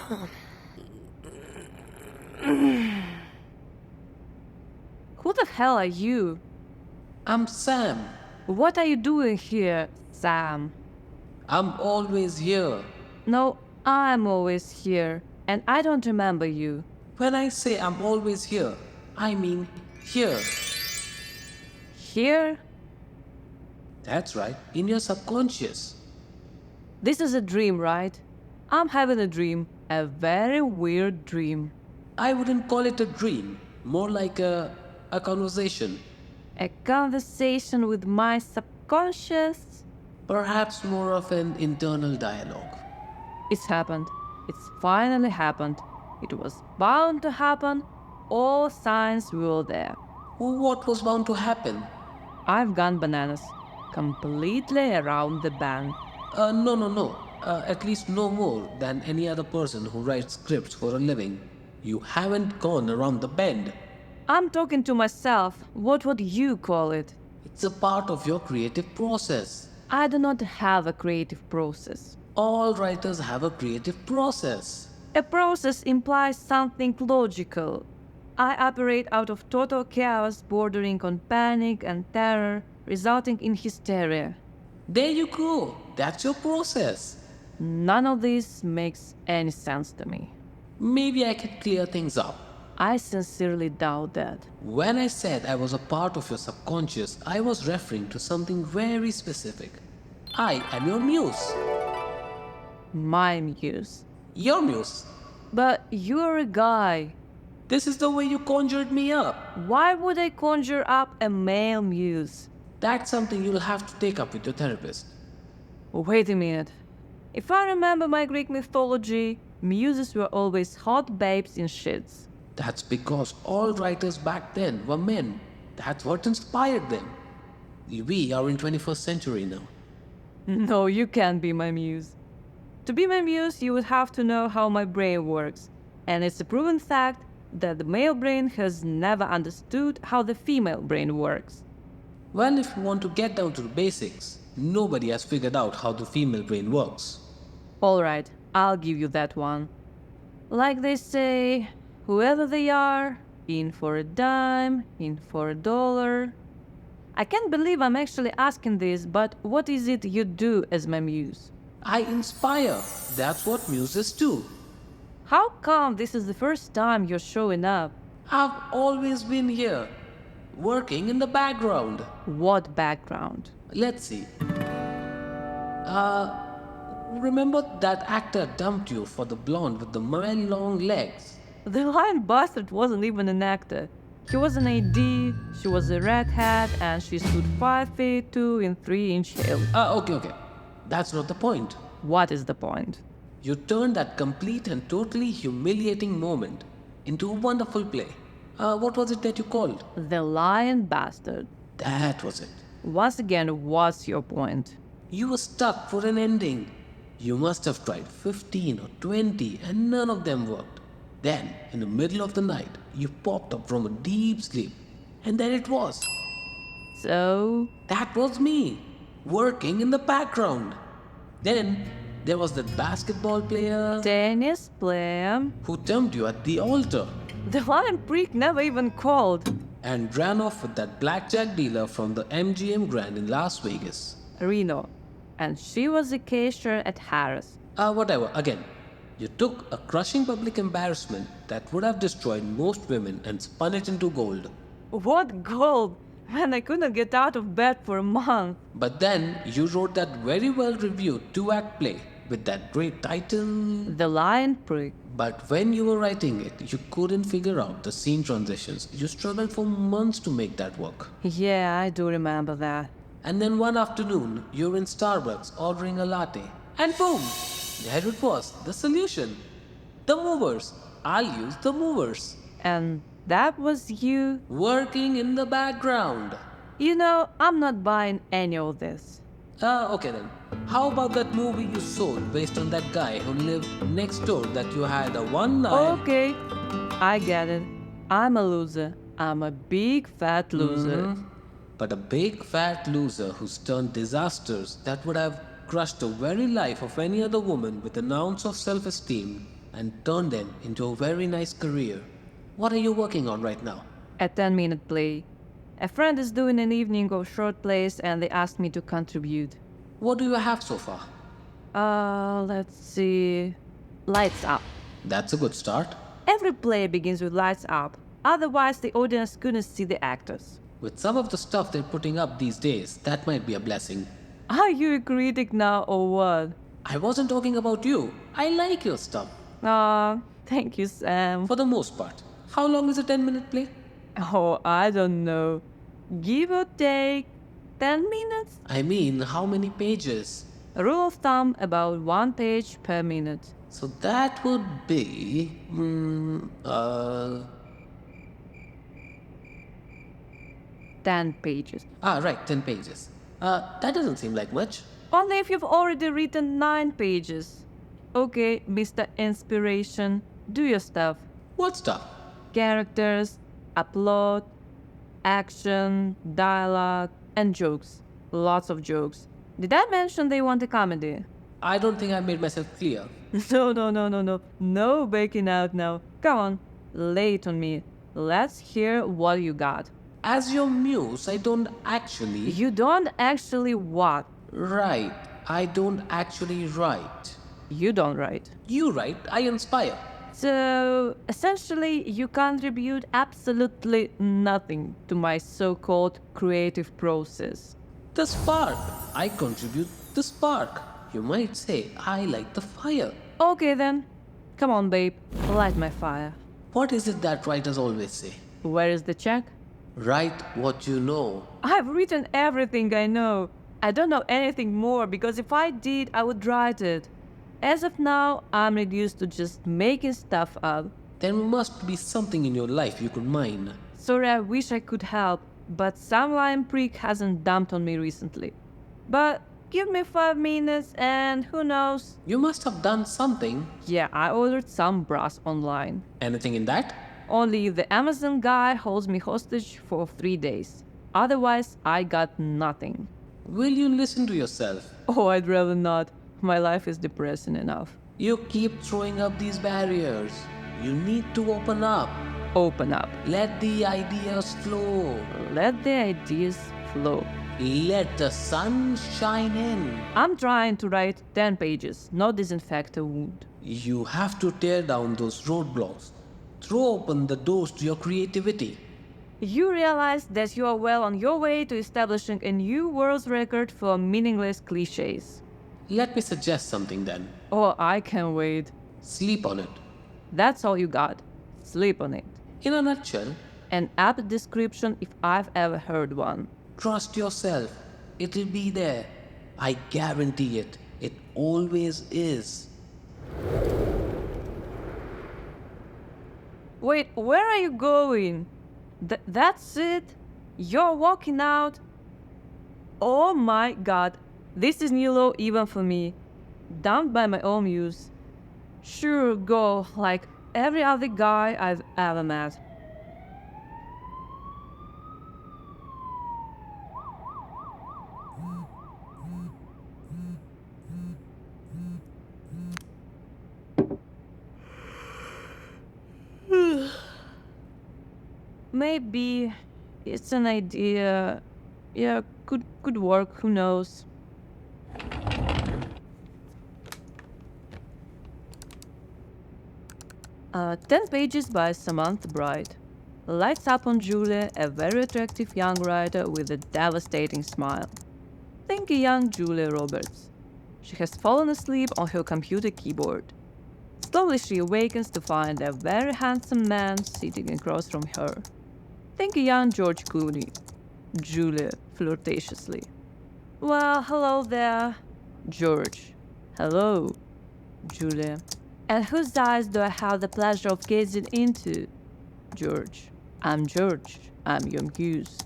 Who the hell are you? I'm Sam. What are you doing here, Sam? I'm always here. No, I'm always here, and I don't remember you. When I say I'm always here, I mean here. Here? That's right, in your subconscious. This is a dream, right? I'm having a dream. A very weird dream. I wouldn't call it a dream, more like a conversation. A conversation with my subconscious. Perhaps more of an internal dialogue. It's happened. It's finally happened. It was bound to happen. All signs were there. What was bound to happen? I've gone bananas. Completely around the bend. No. At least no more than any other person who writes scripts for a living. You haven't gone around the bend. I'm talking to myself. What would you call it? It's a part of your creative process. I do not have a creative process. All writers have a creative process. A process implies something logical. I operate out of total chaos bordering on panic and terror, resulting in hysteria. There you go. That's your process. None of this makes any sense to me. Maybe I can clear things up. I sincerely doubt that. When I said I was a part of your subconscious, I was referring to something very specific. I am your muse. My muse. Your muse. But you're a guy. This is the way you conjured me up. Why would I conjure up a male muse? That's something you'll have to take up with your therapist. Wait a minute. If I remember my Greek mythology, muses were always hot babes in shits. That's because all writers back then were men. That's what inspired them. We are in 21st century now. No, you can't be my muse. To be my muse, you would have to know how my brain works. And it's a proven fact that the male brain has never understood how the female brain works. Well, if you want to get down to the basics, nobody has figured out how the female brain works. Alright, I'll give you that one. Like they say, whoever they are, in for a dime, in for a dollar. I can't believe I'm actually asking this, but what is it you do as my muse? I inspire. That's what muses do. How come this is the first time you're showing up? I've always been here, working in the background. What background? Let's see. Remember that actor dumped you for the blonde with the very long legs? The lion bastard wasn't even an actor. He was an AD, she was a redhead, and she stood 5 feet 2 in 3-inch heels. Okay. That's not the point. What is the point? You turned that complete and totally humiliating moment into a wonderful play. What was it that you called? The lion bastard. That was it. Once again, what's your point? You were stuck for an ending. You must have tried 15 or 20 and none of them worked. Then, in the middle of the night, you popped up from a deep sleep. And there it was. So? That was me, working in the background. Then, there was that basketball player... Tennis player. ...who dumped you at the altar. The lion prick never even called. And ran off with that blackjack dealer from the MGM Grand in Las Vegas. Reno. And she was a cashier at Harris. Whatever, again. You took a crushing public embarrassment that would have destroyed most women and spun it into gold. What gold? Man, I couldn't get out of bed for a month. But then you wrote that very well-reviewed 2-act play with that great title... The Lion Prick. But when you were writing it, you couldn't figure out the scene transitions. You struggled for months to make that work. Yeah, I do remember that. And then one afternoon, you're in Starbucks ordering a latte. And boom! There it was, the solution. The movers. I'll use the movers. And that was you? Working in the background. You know, I'm not buying any of this. Okay then. How about that movie you sold based on that guy who lived next door that you had a one night... Okay, I get it. I'm a loser. I'm a big fat loser. But a big fat loser who's turned disasters that would have crushed the very life of any other woman with an ounce of self-esteem and turn them into a very nice career. What are you working on right now? A 10-minute play. A friend is doing an evening of short plays and they asked me to contribute. What do you have so far? Let's see. Lights up. That's a good start. Every play begins with lights up. Otherwise, the audience couldn't see the actors. With some of the stuff they're putting up these days, that might be a blessing. Are you a critic now or what? I wasn't talking about you. I like your stuff. Thank you, Sam. For the most part. How long is a 10-minute play? Oh, I don't know. Give or take 10 minutes? I mean, how many pages? A rule of thumb, about 1 page per minute. So that would be... 10 pages. Right, 10 pages. That doesn't seem like much. Only if you've already written 9 pages. Okay, Mr. Inspiration, do your stuff. What stuff? Characters, a plot, action, dialogue, and jokes. Lots of jokes. Did I mention they want a comedy? I don't think I made myself clear. No. No backing out now. Come on, lay it on me. Let's hear what you got. As your muse, I don't actually... You don't actually what? Write. I don't actually write. You don't write. You write, I inspire. So, essentially, you contribute absolutely nothing to my so-called creative process. The spark. I contribute the spark. You might say I like the fire. Okay then. Come on, babe. Light my fire. What is it that writers always say? Where is the check? Write what you know. I've written everything I know. I don't know anything more because if I did, I would write it. As of now, I'm reduced to just making stuff up. There must be something in your life you could mine. Sorry, I wish I could help, but some lying prick hasn't dumped on me recently. But give me 5 minutes and who knows? You must have done something. Yeah, I ordered some brass online. Anything in that? Only if the Amazon guy holds me hostage for 3 days. Otherwise, I got nothing. Will you listen to yourself? Oh, I'd rather not. My life is depressing enough. You keep throwing up these barriers. You need to open up. Open up. Let the ideas flow. Let the ideas flow. Let the sun shine in. I'm trying to write 10 pages, not disinfect a wound. You have to tear down those roadblocks. Throw open the doors to your creativity. You realize that you are well on your way to establishing a new world's record for meaningless cliches. Let me suggest something then. Oh, I can't wait. Sleep on it. That's all you got. Sleep on it. In a nutshell, An apt description if I've ever heard one. trust yourself. It'll be there. I guarantee it. It always is. Wait, where are you going? That's it? You're walking out? Oh my god, this is new low even for me. Dumped by my own muse. Sure, go like every other guy I've ever met. Maybe it's an idea. Yeah, could work, who knows. Uh, 10 pages by Samantha Bright. Lights up on Julia, a very attractive young writer with a devastating smile. Think a young Julia Roberts. She has fallen asleep on her computer keyboard. Slowly she awakens to find a very handsome man sitting across from her. Think a young George Clooney. Julia, flirtatiously. Well, hello there, George. Hello, Julia. And whose eyes do I have the pleasure of gazing into? George. I'm George. I'm your muse.